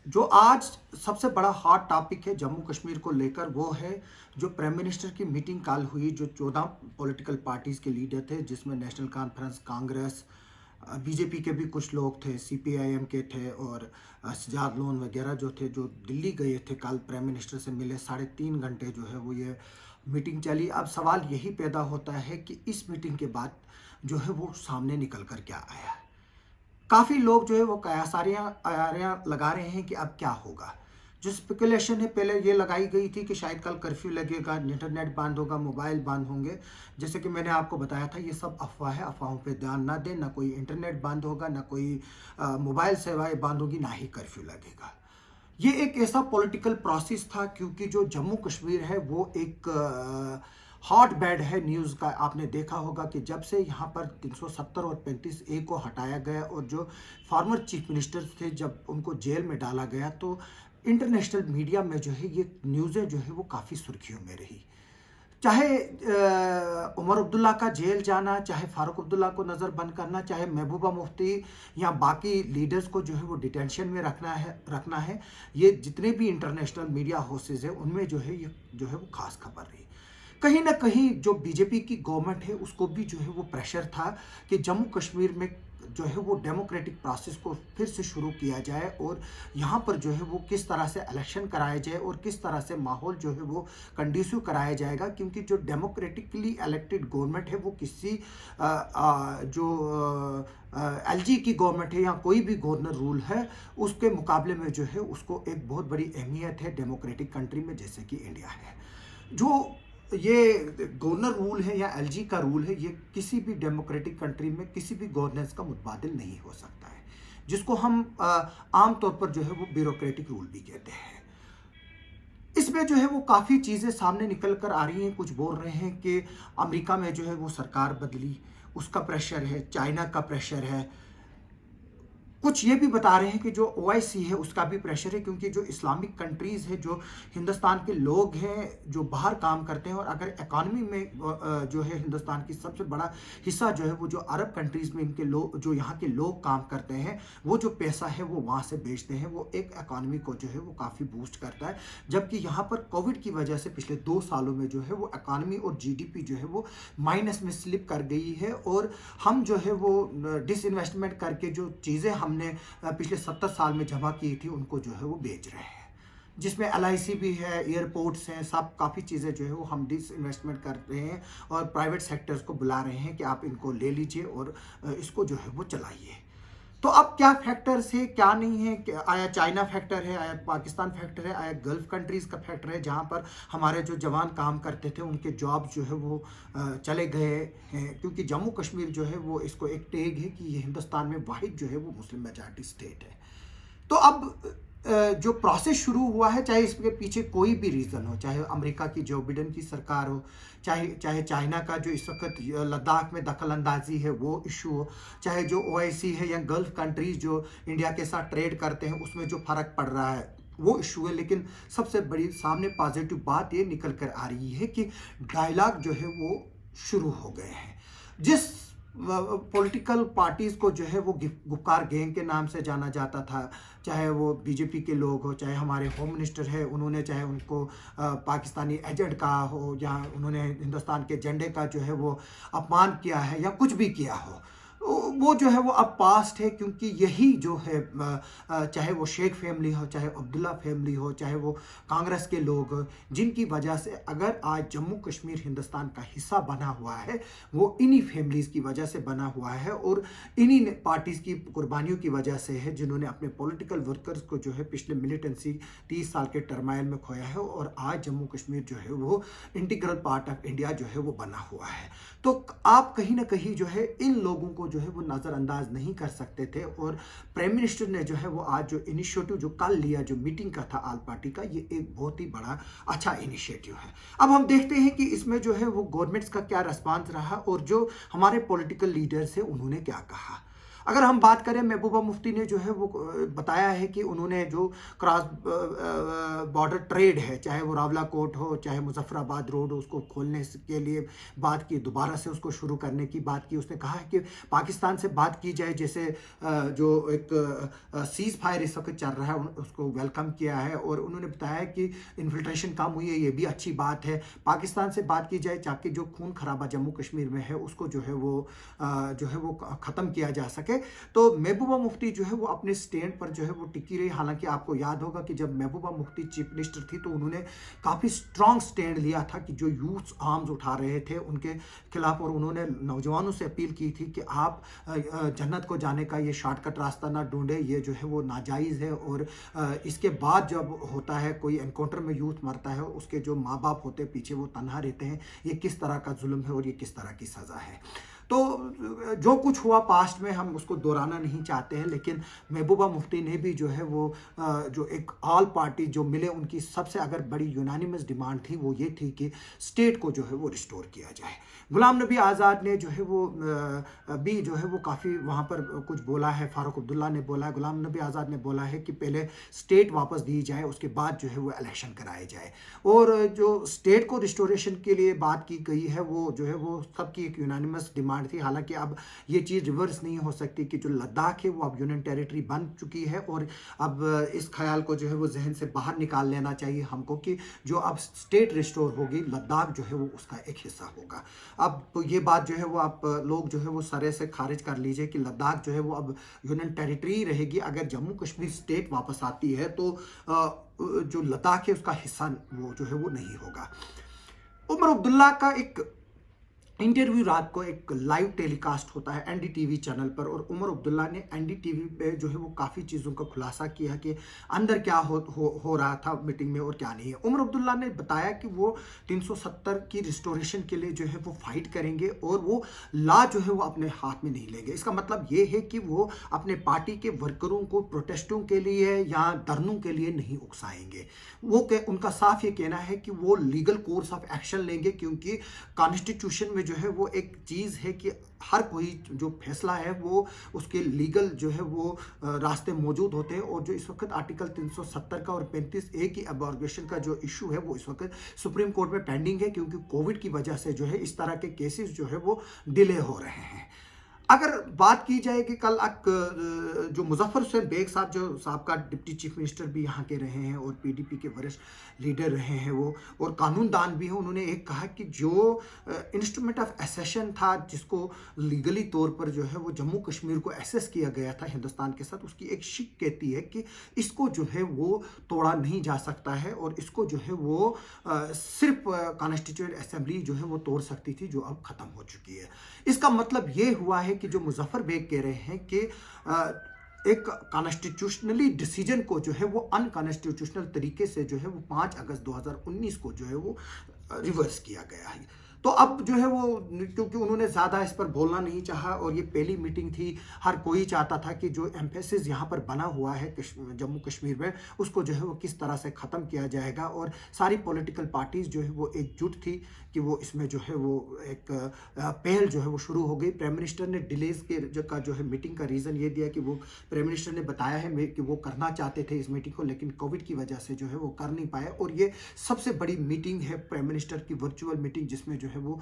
जो आज सबसे बड़ा हॉट टॉपिक है जम्मू कश्मीर को लेकर, वो है जो प्राइम मिनिस्टर की मीटिंग कल हुई, जो 14 पॉलिटिकल पार्टीज के लीडर थे, जिसमें नेशनल कॉन्फ्रेंस, कांग्रेस, बीजेपी के भी कुछ लोग थे, सीपीआईएम के थे, और सजाद लोन वगैरह जो थे, जो दिल्ली गए थे कल प्राइम मिनिस्टर से मिले। 3.5 घंटे जो है वो ये मीटिंग चली। अब सवाल यही पैदा होता है कि इस मीटिंग के बाद जो है वो सामने निकल कर क्या आया। काफ़ी लोग जो है वो कयासारियाँ आयारियाँ लगा रहे हैं कि अब क्या होगा। जो स्पेकुलेशन है पहले ये लगाई गई थी कि शायद कल कर्फ्यू लगेगा, इंटरनेट बंद होगा, मोबाइल बंद होंगे। जैसे कि मैंने आपको बताया था, ये सब अफवाह है, अफवाहों पे ध्यान ना दें। ना कोई इंटरनेट बंद होगा, ना कोई मोबाइल सेवाएं बंद होगी, ना ही कर्फ्यू लगेगा। ये एक ऐसा पॉलिटिकल प्रोसेस था, क्योंकि जो जम्मू कश्मीर है वो एक हॉट बेड है न्यूज़ का। आपने देखा होगा कि जब से यहाँ पर 370 और 35A को हटाया गया, और जो फॉर्मर चीफ मिनिस्टर थे जब उनको जेल में डाला गया, तो इंटरनेशनल मीडिया में जो है ये न्यूज़ें जो है वो काफ़ी सुर्खियों में रही। चाहे उमर अब्दुल्ला का जेल जाना, चाहे फारूक अब्दुल्ला को नज़र बंद करना, चाहे महबूबा मुफ्ती या बाकी लीडर्स को जो है वो डिटेंशन में रखना है, ये जितने भी इंटरनेशनल मीडिया हाउसेज है उनमें जो है ये जो है वो खास खबर रही। कहीं ना कहीं जो बीजेपी की गवर्नमेंट है उसको भी जो है वो प्रेशर था कि जम्मू कश्मीर में जो है वो डेमोक्रेटिक प्रोसेस को फिर से शुरू किया जाए, और यहाँ पर जो है वो किस तरह से इलेक्शन कराया जाए, और किस तरह से माहौल जो है वो कंड्यूसिव कराया जाएगा। क्योंकि जो डेमोक्रेटिकली इलेक्टेड गवर्नमेंट है वो किसी जो एलजी की गवर्नमेंट है या कोई भी गवर्नर रूल है, उसके मुकाबले में जो है उसको एक बहुत बड़ी अहमियत है डेमोक्रेटिक कंट्री में जैसे कि इंडिया है। जो ये गवर्नर रूल है या एलजी का रूल है, ये किसी भी डेमोक्रेटिक कंट्री में किसी भी गवर्नेंस का मुतबादिल नहीं हो सकता है, जिसको हम आम तौर पर जो है वो ब्यूरोक्रेटिक रूल भी कहते हैं। इसमें जो है वो काफ़ी चीज़ें सामने निकल कर आ रही हैं। कुछ बोल रहे हैं कि अमेरिका में जो है वो सरकार बदली, उसका प्रेशर है, चाइना का प्रेशर है। कुछ ये भी बता रहे हैं कि जो ओआईसी है उसका भी प्रेशर है, क्योंकि जो इस्लामिक कंट्रीज़ है, जो हिंदुस्तान के लोग हैं जो बाहर काम करते हैं, और अगर इकॉनमी में जो है हिंदुस्तान की सबसे बड़ा हिस्सा जो है वो जो अरब कंट्रीज़ में इनके लोग, जो यहाँ के लोग काम करते हैं, वो जो पैसा है वो वहाँ से बेचते हैं, वो एक इकॉनमी को जो है वो काफ़ी बूस्ट करता है। जबकि यहाँ पर कोविड की वजह से पिछले 2 सालों में जो है वो इकॉनमी और जीडीपी जो है वो माइनस में स्लिप कर गई है, और हम जो है वो डिसइन्वेस्टमेंट करके जो चीज़ें हमने पिछले 70 साल में जमा की थी उनको जो है वो बेच रहे हैं, जिसमें एलआईसी भी है, एयरपोर्ट्स हैं, सब काफ़ी चीज़ें जो है वो हम डिस इन्वेस्टमेंट कर रहे हैं, और प्राइवेट सेक्टर्स को बुला रहे हैं कि आप इनको ले लीजिए और इसको जो है वो चलाइए। तो अब क्या फैक्टर्स है, क्या नहीं है, आया चाइना फैक्टर है, आया पाकिस्तान फैक्टर है, आया गल्फ कंट्रीज़ का फैक्टर है, जहाँ पर हमारे जो जवान काम करते थे उनके जॉब जो है वो चले गए हैं। क्योंकि जम्मू कश्मीर जो है वो इसको एक टैग है कि ये हिंदुस्तान में वाहिद जो है वो मुस्लिम मेजॉरिटी स्टेट है। तो अब जो प्रोसेस शुरू हुआ है, चाहे इसके पीछे कोई भी रीज़न हो, चाहे अमेरिका की जो बिडेन की सरकार हो, चाहे चाहे चाइना का जो इस वक्त लद्दाख में दखल अंदाजी है वो इशू हो, चाहे जो ओआईसी है या गल्फ कंट्रीज जो इंडिया के साथ ट्रेड करते हैं उसमें जो फ़र्क पड़ रहा है वो इशू है। लेकिन सबसे बड़ी सामने पॉजिटिव बात ये निकल कर आ रही है कि डायलॉग जो है वो शुरू हो गए हैं। जिस पॉलिटिकल पार्टीज़ को जो है वो गुपकार गैंग के नाम से जाना जाता था, चाहे वो बीजेपी के लोग हो, चाहे हमारे होम मिनिस्टर है, उन्होंने चाहे उनको पाकिस्तानी एजेंट कहा हो, या उन्होंने हिंदुस्तान के झंडे का जो है वो अपमान किया है, या कुछ भी किया हो, वो जो है वो अब पास्ट है। क्योंकि यही जो है चाहे वो शेख फैमिली हो, चाहे अब्दुल्ला फैमिली हो, चाहे वो कांग्रेस के लोग हो, जिनकी वजह से अगर आज जम्मू कश्मीर हिंदुस्तान का हिस्सा बना हुआ है, वो इन्हीं फैमिलीज़ की वजह से बना हुआ है, और इन्हीं पार्टीज़ की कुर्बानियों की वजह से है, जिन्होंने अपने पॉलिटिकल वर्कर्स को जो है पिछले मिलिटेंसी 30 साल के टर्माइल में खोया है, और आज जम्मू कश्मीर जो है वो इंटीग्रल पार्ट ऑफ इंडिया जो है वो बना हुआ है। तो आप कहीं ना कहीं जो है इन लोगों को जो है वो नज़रअंदाज नहीं कर सकते थे, और प्राइम मिनिस्टर ने जो है वो आज जो इनिशिएटिव जो कल लिया, जो मीटिंग का था आल पार्टी का, ये एक बहुत ही बड़ा अच्छा इनिशिएटिव है। अब हम देखते हैं कि इसमें जो है वो गवर्नमेंट्स का क्या रिस्पांस रहा, और जो हमारे पॉलिटिकल लीडर्स हैं उन्होंने क्या कहा। अगर हम बात करें, महबूबा मुफ्ती ने जो है वो बताया है कि उन्होंने जो क्रॉस बॉर्डर ट्रेड है, चाहे वो रावलाकोट हो, चाहे मुजफ्फराबाद रोड हो, उसको खोलने के लिए बात की, दोबारा से उसको शुरू करने की बात की। उसने कहा है कि पाकिस्तान से बात की जाए, जैसे जो एक सीज फायर इस वक्त चल रहा है उसको वेलकम किया है, और उन्होंने बताया कि इन्फिल्ट्रेशन कम हुई है, ये भी अच्छी बात है। पाकिस्तान से बात की जाए ताकि जो खून खराबा जम्मू कश्मीर में है उसको जो है वो ख़त्म किया जा सके। तो महबूबा मुफ्ती जो है वो अपने स्टैंड पर जो है वो टिकी रही। हालांकि आपको याद होगा कि जब महबूबा मुफ्ती चीफ मिनिस्टर थी तो उन्होंने काफ़ी स्ट्रांग स्टैंड लिया था कि जो यूथ आर्म्स उठा रहे थे उनके खिलाफ, और उन्होंने नौजवानों से अपील की थी कि आप जन्नत को जाने का ये शॉर्टकट रास्ता ना ढूंढे, ये जो है वो नाजायज़ है। और इसके बाद जब होता है कोई एनकाउंटर में यूथ मरता है, उसके जो माँ बाप होते हैं पीछे वो तनहा रहते हैं, ये किस तरह का जुल्म है और ये किस तरह की सज़ा है। तो जो कुछ हुआ पास्ट में हम उसको दोहराना नहीं चाहते हैं, लेकिन महबूबा मुफ्ती ने भी जो है वो जो एक ऑल पार्टी जो मिले, उनकी सबसे अगर बड़ी यूनानिमस डिमांड थी वो ये थी कि स्टेट को जो है वो रिस्टोर किया जाए। गुलाम नबी आज़ाद ने जो है वो भी जो है वो काफ़ी वहाँ पर कुछ बोला है, फारूक अब्दुल्ला ने बोला है, गुलाम नबी आज़ाद ने बोला है कि पहले स्टेट वापस दी जाए, उसके बाद जो है वो इलेक्शन कराए जाए। और जो स्टेट को रिस्टोरेशन के लिए बात की गई है वो जो है वो सबकी एक यूनानिमस डिमांड थी। हालांकि अब ये चीज़ रिवर्स नहीं हो सकती कि जो लद्दाख है वो अब यूनियन टेरिटरी बन चुकी है, और अब इस ख्याल को जो है वो जहन से बाहर निकाल लेना चाहिए हमको कि जो अब स्टेट रिस्टोर होगी, लद्दाख जो है वो उसका एक हिस्सा होगा। अब तो ये बात जो है वो आप लोग जो है वो सरे से खारिज कर लीजिए कि लद्दाख जो है वो अब यूनियन टेरिटरी रहेगी। अगर जम्मू कश्मीर स्टेट वापस आती है तो जो लद्दाख है उसका हिस्सा वो जो है वो नहीं होगा। उमर अब्दुल्ला का एक इंटरव्यू रात को एक लाइव टेलीकास्ट होता है एनडीटीवी चैनल पर, और उमर अब्दुल्ला ने एनडीटीवी पे जो है वो काफ़ी चीज़ों का खुलासा किया कि अंदर क्या हो रहा था मीटिंग में और क्या नहीं है। उमर अब्दुल्ला ने बताया कि वो 370 की रिस्टोरेशन के लिए जो है वो फाइट करेंगे और वो लॉ जो है वो अपने हाथ में नहीं लेंगे। इसका मतलब ये है कि वो अपने पार्टी के वर्करों को प्रोटेस्टों के लिए या धरनों के लिए नहीं उकसाएंगे। उनका साफ ये कहना है कि वो लीगल कोर्स ऑफ एक्शन लेंगे, क्योंकि कॉन्स्टिट्यूशन में जो है वो एक चीज़ है कि हर कोई जो फैसला है वो उसके लीगल जो है वो रास्ते मौजूद होते हैं। और जो इस वक्त आर्टिकल 370 का और 35A की अबॉर्गेशन का जो इशू है वो इस वक्त सुप्रीम कोर्ट में पेंडिंग है, क्योंकि कोविड की वजह से जो है इस तरह के केसेस जो है वो डिले हो रहे हैं। अगर बात की जाए कि कल जो मुजफ्फर हुसैन बेग साहब जो साहब डिप्टी चीफ मिनिस्टर भी यहाँ के रहे हैं और पीडीपी के वरिष्ठ लीडर रहे हैं वो, और कानूनदान भी हैं, उन्होंने एक कहा कि जो इंस्ट्रूमेंट ऑफ एसेशन था जिसको लीगली तौर पर जो है वो जम्मू कश्मीर को एसेस किया गया था हिंदुस्तान के साथ, उसकी एक शिक कहती है कि इसको जो है वो तोड़ा नहीं जा सकता है, और इसको जो है वो सिर्फ कॉन्स्टिट्यूएंट असेंबली जो है वो तोड़ सकती थी, जो अब ख़त्म हो चुकी है। इसका मतलब ये हुआ है कि जो मुजफ्फर बेग कह रहे हैं कि एक कॉन्स्टिट्यूशनली डिसीजन को जो है वो अनकॉन्स्टिट्यूशनल तरीके से जो है वो 5 अगस्त 2019 को जो है वो रिवर्स किया गया है। तो अब जो है वो, क्योंकि उन्होंने ज़्यादा इस पर बोलना नहीं चाहा और ये पहली मीटिंग थी, हर कोई चाहता था कि जो एम्फेसिस यहाँ पर बना हुआ है जम्मू कश्मीर में उसको जो है वो किस तरह से ख़त्म किया जाएगा, और सारी पॉलिटिकल पार्टीज़ जो है वो एकजुट थी कि वो इसमें जो है वो एक पहल जो है वो शुरू हो गई। प्राइम मिनिस्टर ने डिलेज के जो है मीटिंग का रीज़न ये दिया कि वो प्राइम मिनिस्टर ने बताया है कि वो करना चाहते थे इस मीटिंग को, लेकिन कोविड की वजह से जो है वो कर नहीं पाए, और ये सबसे बड़ी मीटिंग है प्राइम मिनिस्टर की, वर्चुअल मीटिंग, जिसमें जो है वो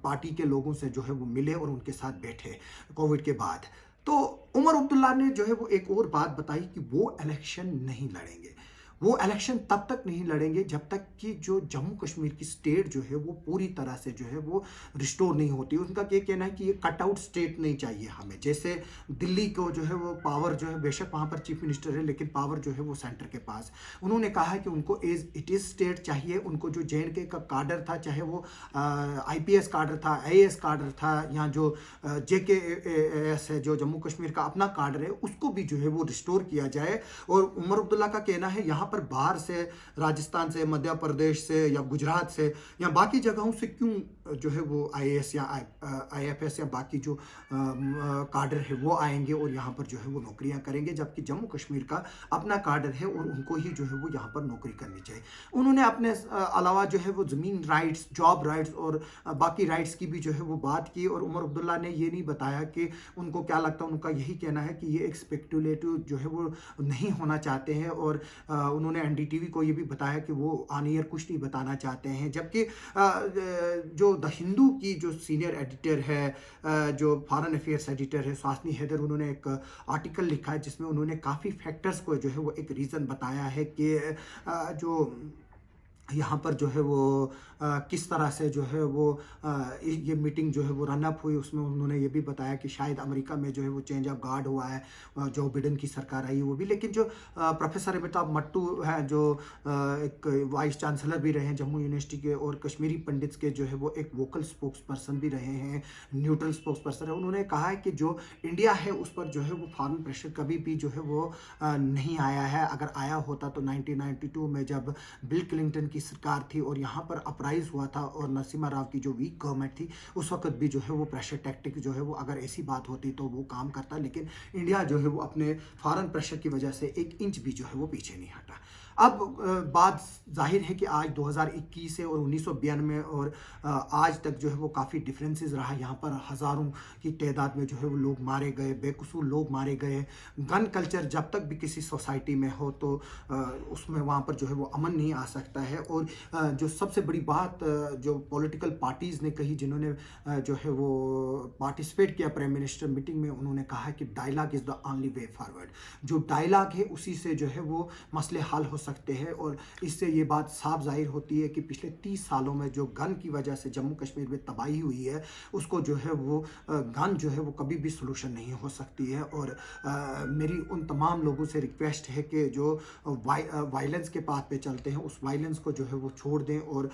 पार्टी के लोगों से जो है वो मिले और उनके साथ बैठे कोविड के बाद। तो उमर अब्दुल्ला ने जो है वो एक और बात बताई कि वो इलेक्शन नहीं लड़ेंगे। वो इलेक्शन तब तक नहीं लड़ेंगे जब तक कि जो जम्मू कश्मीर की स्टेट जो है वो पूरी तरह से जो है वो रिस्टोर नहीं होती। उनका ये कहना है कि ये कट आउट स्टेट नहीं चाहिए हमें, जैसे दिल्ली को जो है वो पावर जो है, बेशक वहाँ पर चीफ मिनिस्टर है लेकिन पावर जो है वो सेंटर के पास। उन्होंने कहा कि उनको एज इट इज़ स्टेट चाहिए। उनको जो JNK का काडर था, चाहे वो IPS काडर था, IAS काडर था, या जो JKAS है जो जम्मू कश्मीर का अपना काडर है, उसको भी जो है वो रिस्टोर किया जाए। और उमर अब्दुल्ला का कहना है यहाँ पर बाहर से, राजस्थान से, मध्य प्रदेश से या गुजरात से या बाकी जगहों से क्यों जो है वो आईएएस या आईएफएस या बाकी जो काडर है वो आएंगे और यहाँ पर जो है वो नौकरियाँ करेंगे, जबकि जम्मू कश्मीर का अपना काडर है और उनको ही जो है वो यहाँ पर नौकरी करनी चाहिए। उन्होंने अपने अलावा जो है वो ज़मीन राइट्स, जॉब राइट्स और बाकी राइट्स की भी जो है वो बात की। और उमर अब्दुल्ला ने ये नहीं बताया कि उनको क्या लगता है, उनका यही कहना है कि ये एक स्पेक्युलेटिव जो है वो नहीं होना चाहते हैं। और उन्होंने एनडीटीवी को ये भी बताया कि वो ऑन ईयर कुछ नहीं बताना चाहते हैं। जबकि जो द हिंदू की जो सीनियर एडिटर है, जो फॉरेन अफेयर्स एडिटर है स्वास्नी हैदर, उन्होंने एक आर्टिकल लिखा है जिसमें उन्होंने काफ़ी फैक्टर्स को जो है वो एक रीज़न बताया है कि जो यहाँ पर जो है वो किस तरह से जो है वो ये मीटिंग जो है वो रन अप हुई। उसमें उन्होंने ये भी बताया कि शायद अमेरिका में जो है वो चेंज ऑफ गार्ड हुआ है, जो बिडेन की सरकार आई वो भी। लेकिन जो प्रोफेसर अमिताभ मट्टू हैं, जो एक वाइस चांसलर भी रहे हैं जम्मू यूनिवर्सिटी के और कश्मीरी पंडित्स के जो है वो एक वोकल स्पोक्स पर्सन भी रहे हैं, न्यूट्रल स्पोक्स पर्सन है, उन्होंने कहा है कि जो इंडिया है उस पर जो है वो फॉरेन प्रेशर कभी भी जो है वो नहीं आया है। अगर आया होता तो 1992 में जब बिल क्लिंटन की सरकार थी और यहाँ पर अपराइज हुआ था और नरसिम्हा राव की जो वीक गवर्नमेंट थी, उस वक्त भी जो है वो प्रेशर टैक्टिक जो है वो अगर ऐसी बात होती तो वो काम करता। लेकिन इंडिया जो है वो अपने फॉरेन प्रेशर की वजह से एक इंच भी जो है वो पीछे नहीं हटा। अब बात जाहिर है कि आज 2021 से और 1992 और आज तक जो है वो काफ़ी डिफरेंसेस रहा। यहाँ पर हज़ारों की तादाद में जो है वो लोग मारे गए, बेकसूर लोग मारे गए। गन कल्चर जब तक भी किसी सोसाइटी में हो तो उसमें वहाँ पर जो है वो अमन नहीं आ सकता है। और जो सबसे बड़ी बात जो पॉलिटिकल पार्टीज़ ने कही, जिन्होंने जो है वो पार्टिसिपेट किया प्राइम मिनिस्टर मीटिंग में, उन्होंने कहा है कि dialogue is the only way forward. जो डायलॉग है उसी से जो है वो मसले हल हो सकते हैं। और इससे ये बात साफ जाहिर होती है कि पिछले 30 सालों में जो गन की वजह से जम्मू कश्मीर में तबाही हुई है, उसको जो है वो गन जो है वो कभी भी सोल्यूशन नहीं हो सकती है। और मेरी उन तमाम लोगों से रिक्वेस्ट है कि जो वायलेंस के पाथ पे चलते हैं उस वायलेंस को जो है वो छोड़ दें और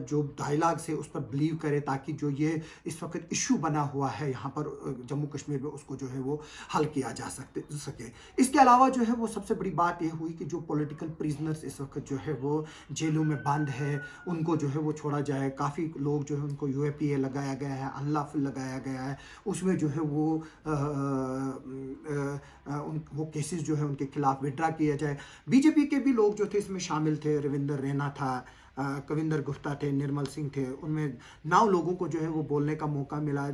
जो डायलॉग से उस पर बिलीव करें, ताकि जो ये इस वक्त इशू बना हुआ है यहाँ पर जम्मू कश्मीर में, उसको जो है वो हल किया जा सके। इसके अलावा जो है वो सबसे बड़ी बात ये हुई कि जो पॉलिटिकल प्रिजनर्स इस वक्त जो है वो जेलों में बंद है, उनको जो है वो छोड़ा जाए। काफ़ी लोग जो है उनको यूएपीए लगाया गया है, अनलॉफुल लगाया गया है, उसमें जो है वो वो केसेस जो है उनके खिलाफ विड्रा किया जाए। बीजेपी के भी लोग जो थे इसमें शामिल थे, रविंदर रैना था, कविंदर गुप्ता थे, निर्मल सिंह थे, उनमें 9 लोगों को जो है वो बोलने का मौका मिला।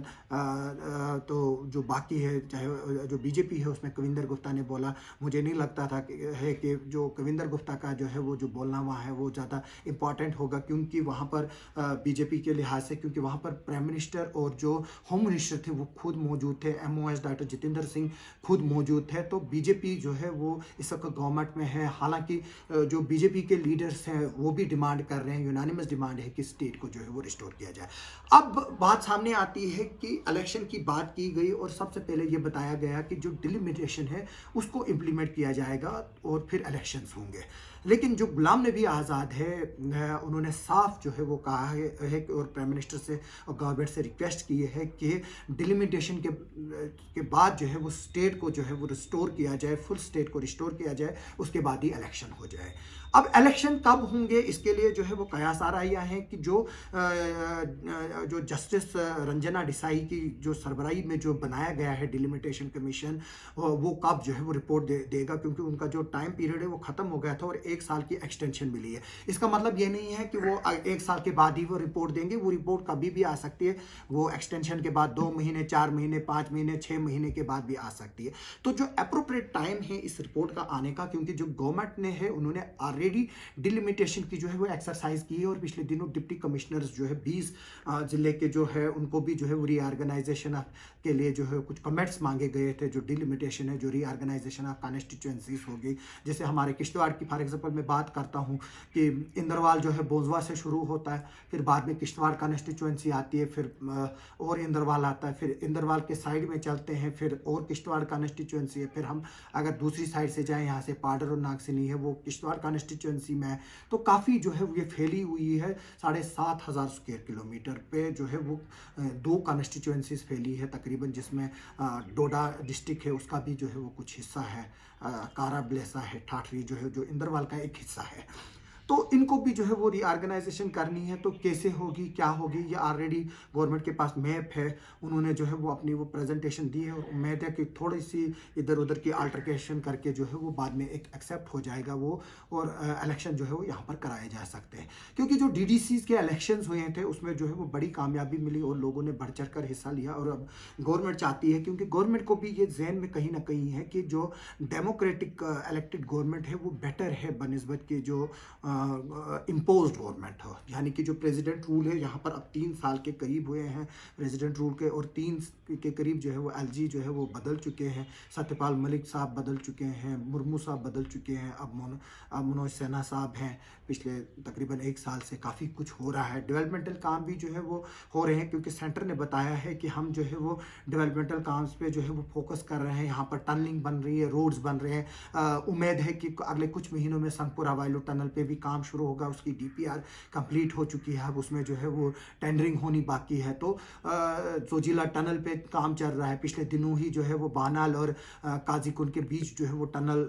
तो जो बाकी है, चाहे जो बीजेपी है उसमें कविंदर गुप्ता ने बोला। मुझे नहीं लगता था कि जो कविंदर गुप्ता का जो है वो जो बोलना वहाँ है वो ज़्यादा इम्पॉर्टेंट होगा, क्योंकि वहाँ पर बीजेपी के लिहाज से, क्योंकि वहाँ पर प्राइम मिनिस्टर और जो होम मिनिस्टर थे वो खुद मौजूद थे, MOS डॉक्टर जितेंद्र सिंह खुद मौजूद थे। तो बीजेपी जो है वो इस वक्त गवर्नमेंट में है। हालांकि जो बीजेपी के लीडर्स हैं वो भी डिमांड कर रहे हैं, यूनानिमस डिमांड है कि स्टेट को जो है वो रिस्टोर किया जाए। अब बात सामने आती है कि इलेक्शन की बात की गई और सबसे पहले ये बताया गया कि जो डिलिमिटेशन है उसको इम्प्लीमेंट किया जाएगा और फिर इलेक्शंस होंगे। लेकिन जो गुलाम नबी आज़ाद है, उन्होंने साफ जो है वो कहा है और प्राइम मिनिस्टर से और गवर्नमेंट से रिक्वेस्ट की है कि डिलिमिटेशन के बाद जो है वो स्टेट को जो है वो रिस्टोर किया जाए, फुल स्टेट को रिस्टोर किया जाए, उसके बाद ही इलेक्शन हो जाए। अब इलेक्शन कब होंगे इसके लिए जो है वो कयास आ रहा है कि जो जस्टिस रंजना डिसाई की जो सरबराही में जो बनाया गया है डिलिमिटेशन कमीशन, वो कब जो है वो रिपोर्ट देगा, क्योंकि उनका जो टाइम पीरियड है वो ख़त्म हो गया था और 1 साल की एक्सटेंशन मिली है। इसका मतलब ये नहीं है कि वो 1 साल के बाद ही वो रिपोर्ट देंगे, वो रिपोर्ट कभी भी आ सकती है। वो एक्सटेंशन के बाद 2 महीने, 4 महीने, 5 महीने, 6 महीने के बाद भी आ सकती है। तो जो अप्रोप्रिएट टाइम है इस रिपोर्ट का आने का, क्योंकि जो गवर्नमेंट ने है उन्होंने ऑलरेडी डिलिमिटेशन की जो है वो एक्सरसाइज की है और पिछले दिनों डिप्टी कमिश्नर्स जो है 20 जिले के जो है उनको भी जो है वो रीऑर्गेनाइजेशन के लिए जो है कुछ कमेंट्स मांगे गए थे। जो डिलिमिटेशन है, जो रीऑर्गेनाइजेशन ऑफ कॉन्स्टिट्यूएंसीज होगी, जैसे हमारे किश्तवाड़ की फॉर एग्जांपल मैं बात करता हूँ कि इंदरवाल जो है बोजवा से शुरू होता है, फिर बाद में किश्तवाड़ कॉन्स्टिट्यूएंसी आती है, फिर और इंदरवाल आता है, फिर इंदरवाल के साइड में चलते हैं, फिर और किश्तवाड़ कॉन्स्टिट्यूएंसी है, फिर हम अगर दूसरी साइड से जाएँ, यहाँ से पाडर और नागसिनी है वो किश्तवाड़ कॉन्स्टिट्यूएंसी में है। तो काफ़ी जो है ये फैली हुई है 7,500 स्क्वायर किलोमीटर पे जो है वो 2 कॉन्स्टिट्यूएंसीज फैली है तकरीबन, जिसमें डोडा डिस्ट्रिक्ट है उसका भी जो है वो कुछ हिस्सा है, कारा ब्लेसा है, ठाठरी जो है जो इंदरवाल का एक हिस्सा है। तो इनको भी जो है वो रीऑर्गेनाइजेशन करनी है, तो कैसे होगी, क्या होगी, ये ऑलरेडी गवर्नमेंट के पास मैप है, उन्होंने जो है वो अपनी वो प्रेजेंटेशन दी है और उम्मीद है कि थोड़ी सी इधर उधर की अल्टरकेशन करके जो है वो बाद में एक एक्सेप्ट हो जाएगा वो, और इलेक्शन जो है वो यहाँ पर कराए जा सकते हैं। क्योंकि जो DDCs के इलेक्शन हुए थे उसमें जो है वो बड़ी कामयाबी मिली और लोगों ने बढ़ चढ़ कर हिस्सा लिया, और अब गवर्नमेंट चाहती है, क्योंकि गवर्नमेंट को भी ये जहन में कहीं ना कहीं है कि जो डेमोक्रेटिक इलेक्टेड गवर्नमेंट है वो बेटर है बनिस्बत के जो इम्पोज्ड गवर्नमेंट हो, यानी कि जो प्रेसिडेंट रूल है यहाँ पर अब 3 साल के करीब हुए हैं प्रेसिडेंट रूल के, और 3 के करीब जो है वो LG जो है वो बदल चुके हैं, सत्यपाल मलिक साहब बदल चुके हैं, मुर्मू साहब बदल चुके हैं, अब मनोज सिन्हा साहब हैं। पिछले तकरीबन 1 साल से काफ़ी कुछ हो रहा है, डेवलपमेंटल काम भी जो है वो हो रहे हैं, क्योंकि सेंटर ने बताया है कि हम जो है वो डेवलपमेंटल काम्स पे जो है वो फोकस कर रहे हैं। यहाँ पर टनलिंग बन रही है, रोड्स बन रहे हैं, उम्मीद है कि अगले कुछ महीनों में संगपुर हवाईलो टनल पे भी काम शुरू होगा, उसकी DPR कंप्लीट हो चुकी है, अब उसमें जो है वो टेंडरिंग होनी बाकी है। तो जोजिला टनल पे काम चल रहा है, पिछले दिनों ही जो है वो बानाल और काजीकुंड के बीच जो है वो टनल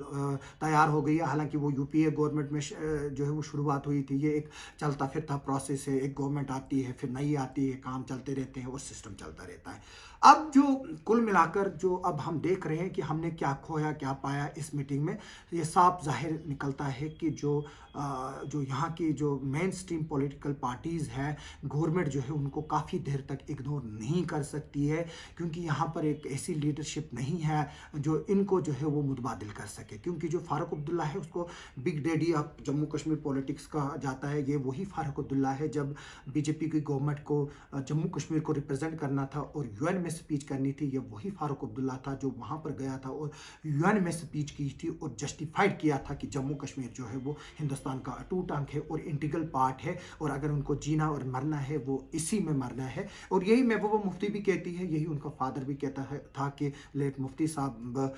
तैयार हो गई है। हालांकि वो UPA गवर्नमेंट में जो है वो शुरुआत हुई थी, ये एक चलता फिरता प्रोसेस है, एक गवर्नमेंट आती है फिर नई आती है, काम चलते रहते हैं और सिस्टम चलता रहता है। अब जो कुल मिलाकर जो अब हम देख रहे हैं कि हमने क्या खोया क्या पाया इस मीटिंग में, ये साफ जाहिर निकलता है कि जो यहाँ की जो मेन स्ट्रीम पॉलिटिकल पार्टीज़ हैं, गवर्नमेंट जो है उनको काफ़ी देर तक इग्नोर नहीं कर सकती है, क्योंकि यहाँ पर एक ऐसी लीडरशिप नहीं है जो इनको जो है वो मुतबादिल कर सके। क्योंकि जो फारूक अब्दुल्ला है उसको big daddy of Jammu Kashmir politics कहा जाता है, ये वही फारूक अब्दुल्ला है जब BJP की गवर्नमेंट को जम्मू कश्मीर को रिप्रेजेंट करना था और UN में स्पीच करनी थी, ये वही फारूक अब्दुल्ला था जो वहाँ पर गया था और UN में स्पीच की थी और जस्टिफाइड किया था कि जम्मू कश्मीर जो है वो हिंदुस्तान का अटूट अंग है और इंटीग्रल पार्ट है, और अगर उनको जीना और मरना है वो इसी में मरना है। और यही महबूबा मुफ्ती भी कहती है, यही उनका फादर भी कहता है था कि लेट मुफ्ती साहब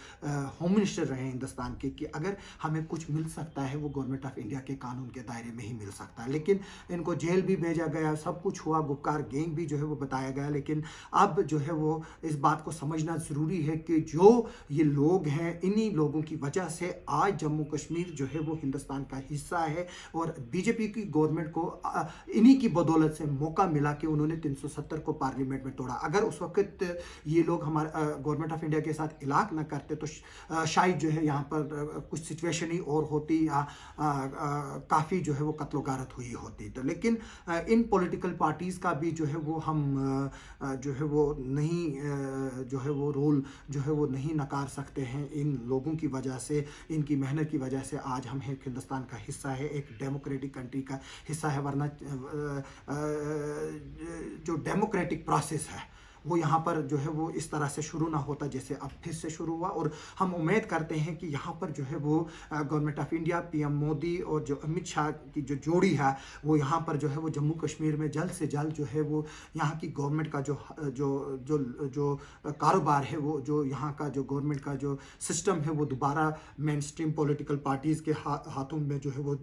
होम मिनिस्टर रहे हिंदुस्तान के, कि अगर हमें कुछ मिल सकता है वो गवर्नमेंट ऑफ इंडिया के कानून के दायरे में ही मिल सकता है। लेकिन इनको जेल भी भेजा गया, सब कुछ हुआ, गुपकार गैंग भी जो है वो बताया गया। लेकिन अब जो है वो इस बात को समझना ज़रूरी है कि जो ये लोग हैं, इन्हीं लोगों की वजह से आज जम्मू कश्मीर जो है वो हिंदुस्तान का हिस्सा है, और BJP की गवर्नमेंट को इन्हीं की बदौलत से मौका मिला कि उन्होंने 370 को पार्लियामेंट में तोड़ा। अगर उस वक्त ये लोग हमारे गवर्नमेंट ऑफ इंडिया के साथ इलाक न करते तो शायद जो है यहाँ पर कुछ सिचुएशन ही और होती, या काफ़ी जो है वो कत्लो गारत हुई होती। तो लेकिन इन पॉलिटिकल पार्टीज़ का भी जो है वो हम जो है वो नहीं जो है वो रोल जो है वो नहीं नकार सकते हैं। इन लोगों की वजह से, इनकी मेहनत की वजह से आज हम एक हिंदुस्तान का हिस्सा है, एक डेमोक्रेटिक कंट्री का हिस्सा है। वरना जो डेमोक्रेटिक प्रोसेस है वो यहाँ पर जो है वो इस तरह से शुरू ना होता जैसे अब फिर से शुरू हुआ। और हम उम्मीद करते हैं कि यहाँ पर जो है वो government of India, PM Modi और जो अमित शाह की जो जोड़ी है वो यहाँ पर जो है वो जम्मू कश्मीर में जल्द से जल्द जो है वो यहाँ की गवर्नमेंट का जो जो जो जो कारोबार है, वो जो यहाँ का जो गवर्नमेंट का जो सिस्टम है वो दोबारा मेन स्ट्रीम पॉलिटिकल पार्टीज़ के हाथों में जो है वो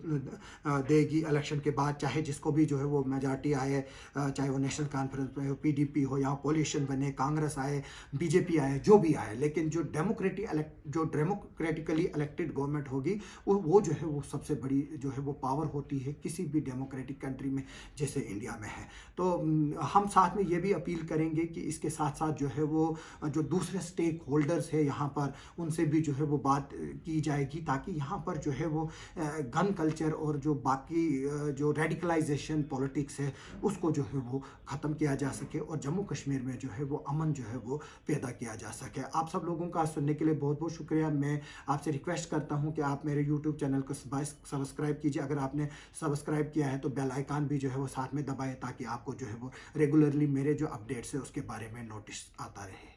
देगी इलेक्शन के बाद, चाहे जिसको भी जो है वो मेजॉरिटी आए, चाहे वो नेशनल कॉन्फ्रेंस में हो, PDP हो, यहाँ बने, कांग्रेस आए, BJP आए, जो भी आए। लेकिन जो डेमोक्रेटिकली इलेक्टेड गवर्नमेंट होगी वो जो है वो सबसे बड़ी जो है वो पावर होती है किसी भी डेमोक्रेटिक कंट्री में जैसे इंडिया में है। तो हम साथ में ये भी अपील करेंगे कि इसके साथ साथ जो है वो जो दूसरे स्टेक होल्डर्स है यहाँ पर, उनसे भी जो है वो बात की जाएगी, ताकि यहाँ पर जो है वो गन कल्चर और जो बाकी जो रेडिकलाइजेशन पॉलिटिक्स है उसको जो है वो ख़त्म किया जा सके और जम्मू कश्मीर में जो है वो अमन जो है वो पैदा किया जा सके। आप सब लोगों का सुनने के लिए बहुत बहुत शुक्रिया। मैं आपसे रिक्वेस्ट करता हूं कि आप मेरे YouTube चैनल को सब्सक्राइब कीजिए। अगर आपने सब्सक्राइब किया है तो बेल आइकन भी जो है वो साथ में दबाएं, ताकि आपको जो है वो रेगुलरली मेरे जो अपडेट्स है उसके बारे में नोटिस आता रहे।